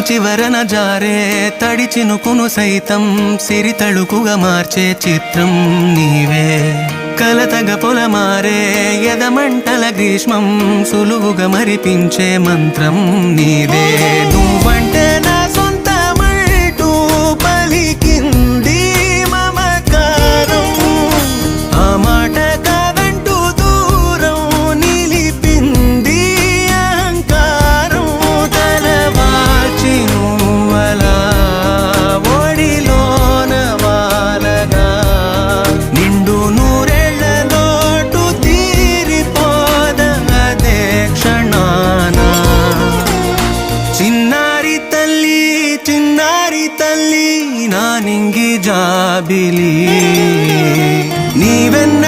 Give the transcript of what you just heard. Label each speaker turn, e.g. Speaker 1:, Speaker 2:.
Speaker 1: చివరన జారే తడి చినుకును సైతం సిరి తళుకుగా మార్చే చిత్రం నీవే. కలతగ పొలమారే ఎదమంటల గ్రీష్మం సులువుగా మరిపించే మంత్రం నీవే. నువ్వంటే నా సొంతమంటూ పలికింది మమకారం, ఆ మాట కాదంటూ దూరం నిలిపింది అహంకారం. తలవాచి నువ్వలా ఒడిలోన వాలగా నిండు నూరేళ్ల లోటు తీరిపోదదే క్షణాన. చిన్నారి తల్లి నా నింగి జాబిలి నీవెన్న